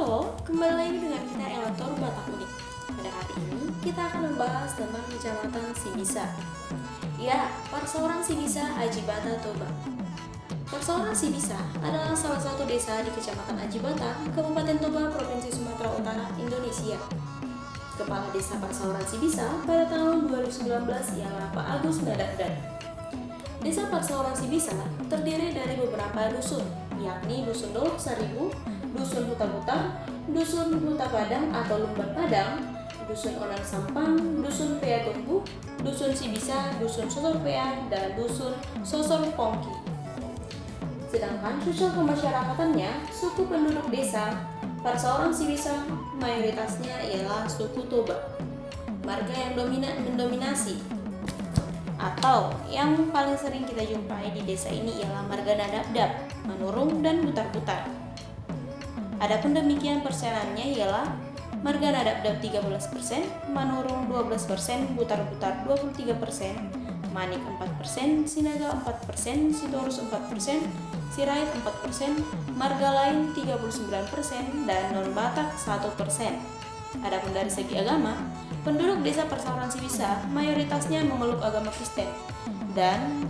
Halo, kembali lagi dengan kita Elator Batak Unik. Pada hari ini kita akan membahas tentang Kecamatan Sibisa. Ya, Perseorangan Sibisa Ajibata Toba. Perseorangan Sibisa adalah salah satu desa di Kecamatan Ajibata, Kabupaten Toba, Provinsi Sumatera Utara, Indonesia. Kepala Desa Perseorangan Sibisa pada tahun 2019 ialah Pak Agus Nadabdan. Desa Perseorangan Sibisa terdiri dari beberapa dusun, yakni Dusun Dolok Seribu, Dusun Huta-Butar, Dusun Huta Padang atau Lumban Padang, Dusun Onang Sampang, Dusun Pea Gombu, Dusun Sibisa, Dusun Sosor Pea, dan Dusun Sosor Pongki. Sedangkan sosial kemasyarakatannya, suku penduduk desa Perseorangan Sibisa mayoritasnya ialah suku Toba. Marga yang mendominasi atau yang paling sering kita jumpai di desa ini ialah marga Nadabdab, Manurung, dan Butar-Butar. Adapun demikian persenannya ialah marga Nadabdab 13%, Manurung 12%, Butar-Butar 23%, Manik 4%, Sinaga 4%, Sitorus 4%, Sirait 4%, marga lain 39%, dan non-Batak 1%. Adapun dari segi agama, penduduk desa Perseorangan Sibisa mayoritasnya memeluk agama Kristen, dan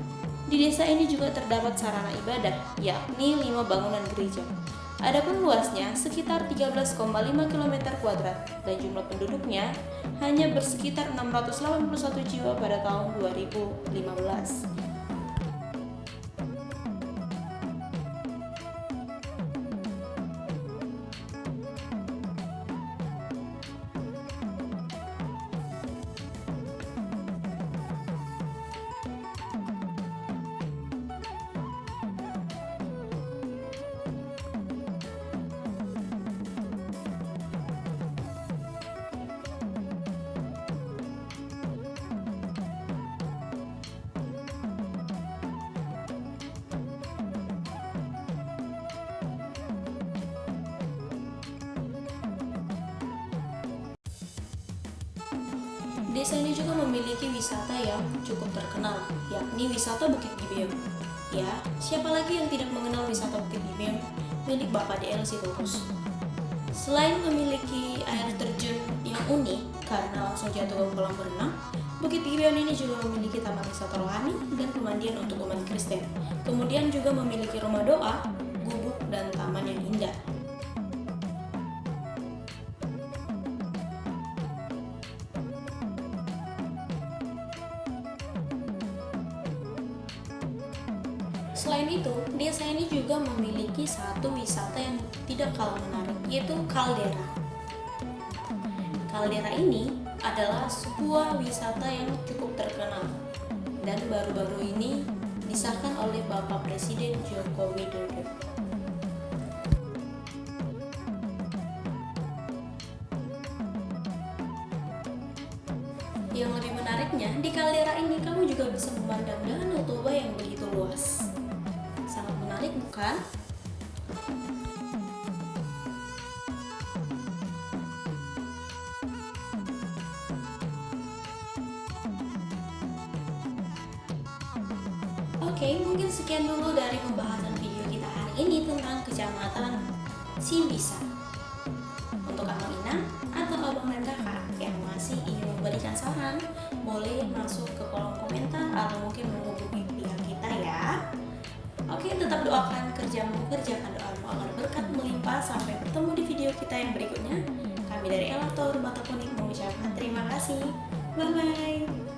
di desa ini juga terdapat sarana ibadah, yakni 5 bangunan gereja. Adapun luasnya sekitar 13,5 km², dan jumlah penduduknya hanya bersekitar 681 jiwa pada tahun 2015. Desa ini juga memiliki wisata yang cukup terkenal, yakni wisata Bukit Gibeon. Ya, siapa lagi yang tidak mengenal wisata Bukit Gibeon milik Bapak DL Sitorus? Selain memiliki air terjun yang unik karena langsung jatuh ke kolam berenang, Bukit Gibeon ini juga memiliki taman wisata rohani dan pemandian untuk umat Kristen. Kemudian juga memiliki rumah doa, gubuk, dan taman yang indah. Selain itu, desa ini juga memiliki satu wisata yang tidak kalah menarik, yaitu kaldera. Kaldera ini adalah sebuah wisata yang cukup terkenal dan baru-baru ini disahkan oleh Bapak Presiden Joko Widodo. Yang lebih menariknya, di kaldera ini kamu juga bisa memandang Danau Toba yang begitu luas. Sangat menarik, bukan? Oke, mungkin sekian dulu dari pembahasan video kita hari ini tentang Kecamatan Sibisa. Untuk Abang Ina atau Abang dan Kakak yang masih ingin memberikan saran, boleh masuk ke kolom komentar atau mungkin menghubungi pihak kita ya. Oke, tetap doakan kerjamu, kerjakan doamu agar berkat melimpah. Sampai bertemu di video kita yang berikutnya. Kami dari Elator Batak Unik mengucapkan terima kasih. Bye-bye.